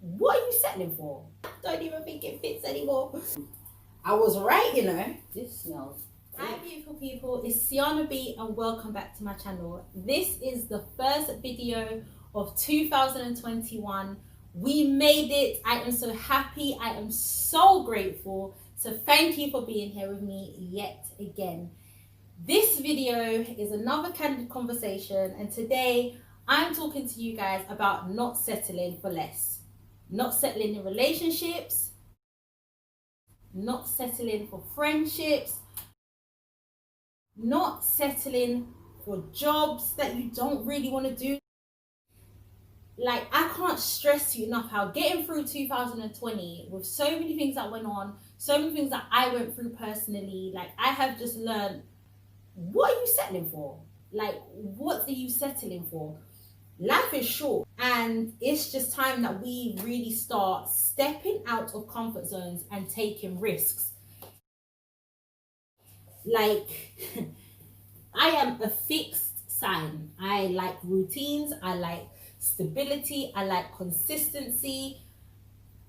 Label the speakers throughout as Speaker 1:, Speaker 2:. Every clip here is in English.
Speaker 1: What are you settling for? Don't even think it fits anymore. I was right, you know. This smells. Hi beautiful people, it's Siana and welcome back to my channel. This is the first video of 2021. We made it. I am so happy. I am so grateful. So thank you for being here with me yet again. This video is another candid conversation, and today I'm talking to you guys about not settling for less. Not settling in relationships, not settling for friendships, not settling for jobs that you don't really want to do. Like, I can't stress you enough how getting through 2020 with so many things that went on, so many things that I went through personally, like I have just learned, what are you settling for? Like, what are you settling for? Life is short, and it's just time that we really start stepping out of comfort zones and taking risks. Like, I am a fixed sign. I like routines, I like stability, I like consistency.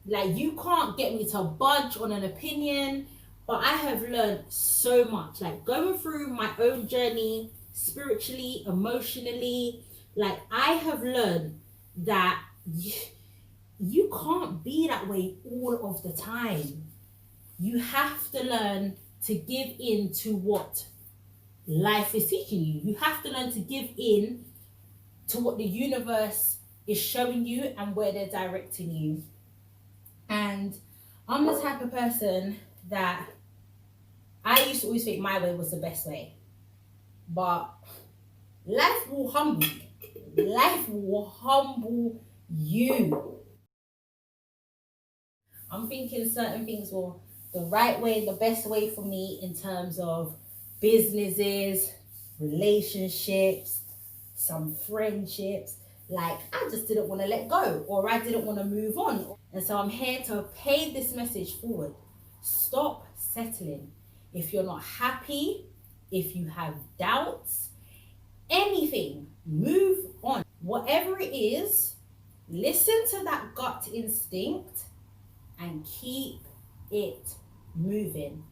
Speaker 1: Like, you can't get me to budge on an opinion. But I have learned so much, like going through my own journey spiritually, emotionally. Like, I have learned that you can't be that way all of the time. You have to learn to give in to what life is teaching you. You have to learn to give in to what the universe is showing you and where they're directing you. And I'm the type of person that I used to always think my way was the best way. But life will humble you. Life will humble you. I'm thinking certain things were the right way, the best way for me in terms of businesses, relationships, some friendships. Like, I just didn't want to let go, or I didn't want to move on. And so I'm here to pay this message forward. Stop settling. If you're not happy, if you have doubts, anything, move on. Whatever it is, listen to that gut instinct and keep it moving.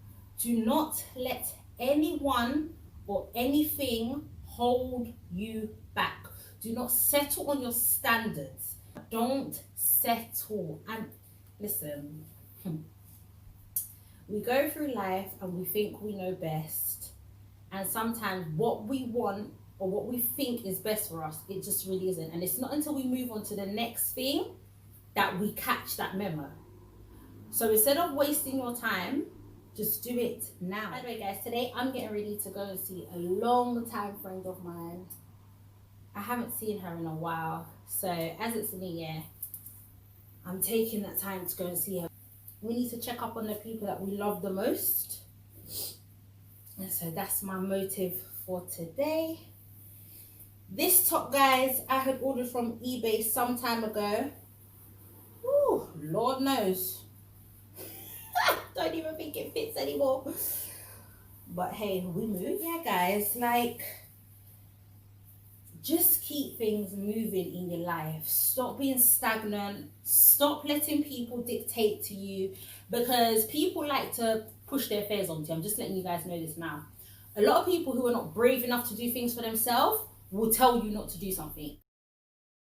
Speaker 1: Do not let anyone or anything hold you back. Do not settle on your standards. Don't settle. And listen, we go through life and we think we know best. And sometimes what we want or what we think is best for us, it just really isn't. And it's not until we move on to the next thing that we catch that memo. So instead of wasting your time, just do it now. By the way, guys, today I'm getting ready to go and see a long time friend of mine. I haven't seen her in a while. So as it's a new year, I'm taking that time to go and see her. We need to check up on the people that we love the most. And so that's my motive for today. This top, guys, I had ordered from eBay some time ago. Ooh, Lord knows. Don't even think it fits anymore. But hey, we move. Yeah, guys, like, just keep things moving in your life. Stop being stagnant. Stop letting people dictate to you, because people like to push their fears onto you. I'm just letting you guys know this now. A lot of people who are not brave enough to do things for themselves will tell you not to do something.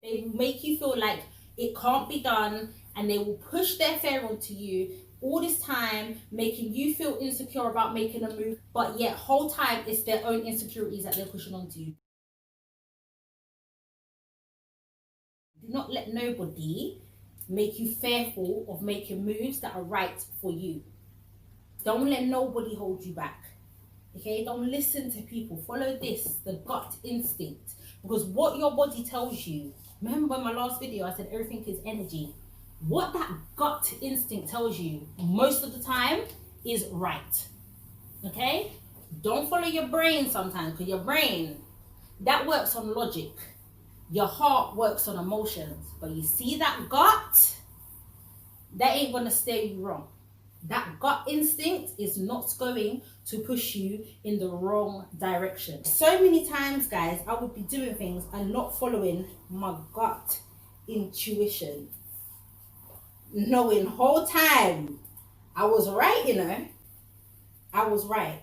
Speaker 1: They will make you feel like it can't be done, and they will push their fear onto you all this time, making you feel insecure about making a move, but yet whole time it's their own insecurities that they're pushing onto you. Do not let nobody make you fearful of making moves that are right for you. Don't let nobody hold you back. Okay, don't listen to people. Follow this, the gut instinct. Because what your body tells you, remember in my last video I said everything is energy. What that gut instinct tells you most of the time is right. Okay? Don't follow your brain sometimes, because your brain, that works on logic. Your heart works on emotions. But you see that gut, that ain't gonna steer you wrong. That gut instinct is not going to push you in the wrong direction. So many times, guys, I would be doing things and not following my gut intuition. knowing whole time I was right, you know. I was right.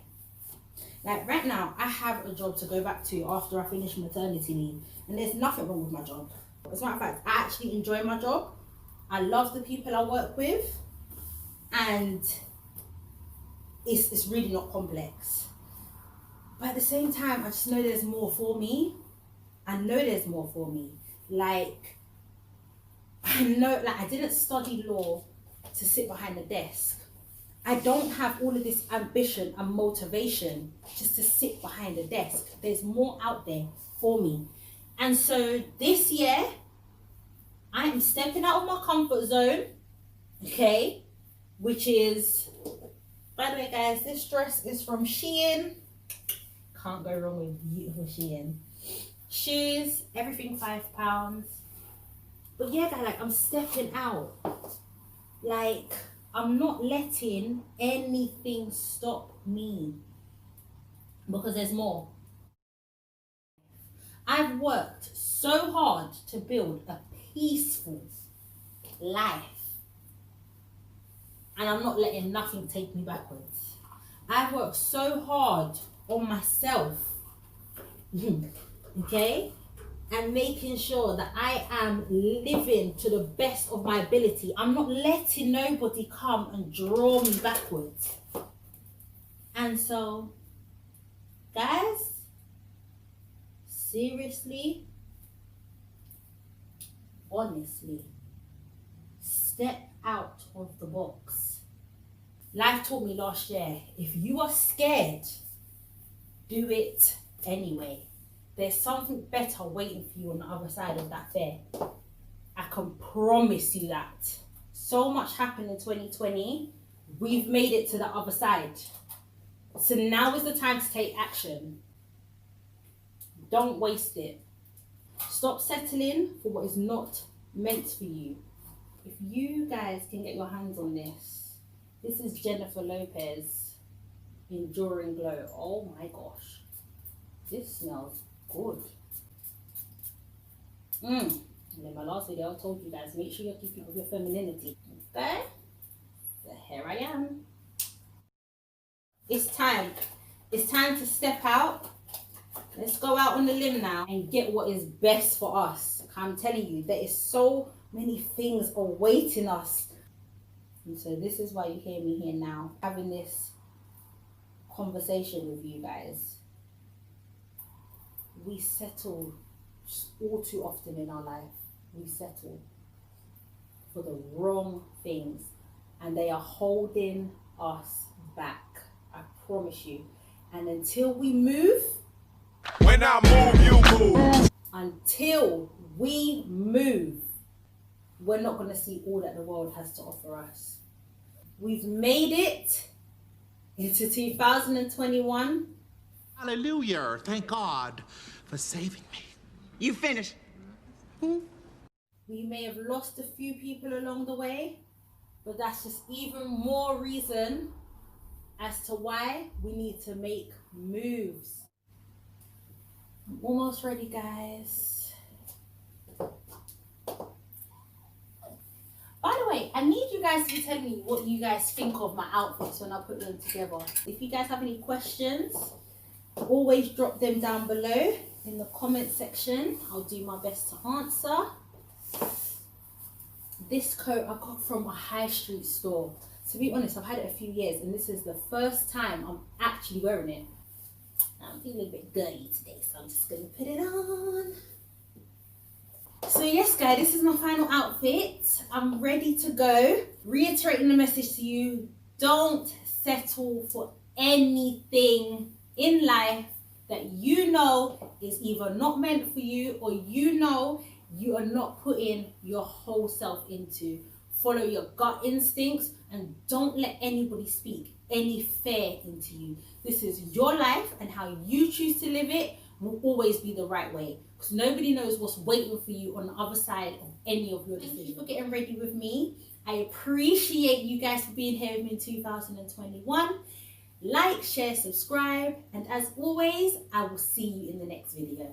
Speaker 1: Like right now, I have a job to go back to after I finish maternity leave, and there's nothing wrong with my job. As a matter of fact, I actually enjoy my job. I love the people I work with, and it's really not complex. But at the same time, I just know there's more for me. I know there's more for me. Like, I know, like, I didn't study law to sit behind a desk. I don't have all of this ambition and motivation just to sit behind a desk. There's more out there for me. And so this year, I am stepping out of my comfort zone, okay? Which is, by the way, guys, this dress is from Shein. Can't go wrong with beautiful Shein. Shoes, everything £5. But yeah, guys, like, I'm stepping out. Like, I'm not letting anything stop me, because there's more. I've worked so hard to build a peaceful life, and I'm not letting nothing take me backwards. I've worked so hard on myself, okay? And making sure that I am living to the best of my ability. I'm not letting nobody come and draw me backwards. And so, guys, seriously, honestly, step out of the box. Life taught me last year, if you are scared, do it anyway. There's something better waiting for you on the other side of that fear. I can promise you that. So much happened in 2020. We've made it to the other side. So now is the time to take action. Don't waste it. Stop settling for what is not meant for you. If you guys can get your hands on this, this is Jennifer Lopez Enduring Glow. Oh my gosh. This smells good. And in my last video, I told you guys, make sure you're keeping with your femininity. Okay? So here I am. It's time. It's time to step out. Let's go out on the limb now and get what is best for us. I'm telling you, there is so many things awaiting us. And so this is why you hear me here now, having this conversation with you guys. We settle all too often in our life. We settle for the wrong things, and they are holding us back. I promise you. And until we move,
Speaker 2: when I move, you move.
Speaker 1: Until we move, we're not going to see all that the world has to offer us. We've made it into 2021.
Speaker 2: Hallelujah. Thank God for saving me.
Speaker 3: You finished?
Speaker 1: We may have lost a few people along the way, but that's just even more reason as to why we need to make moves. I'm almost ready, guys. By the way, I need you guys to be telling me what you guys think of my outfits when I put them together. If you guys have any questions, always drop them down below in the comment section. I'll do my best to answer. This coat I got from a high street store. To be honest, I've had it a few years, and this is the first time I'm actually wearing it. I'm feeling a bit dirty today, so I'm just going to put it on. So yes, guys, this is my final outfit. I'm ready to go. Reiterating the message to you, don't settle for anything in life that you know is either not meant for you, or you know you are not putting your whole self into. Follow your gut instincts and don't let anybody speak any fear into you. This is your life, and how you choose to live it will always be the right way, because nobody knows what's waiting for you on the other side of any of your decisions. Thank you for getting ready with me. I appreciate you guys for being here with me in 2021. Like, share, subscribe, and as always, I will see you in the next video.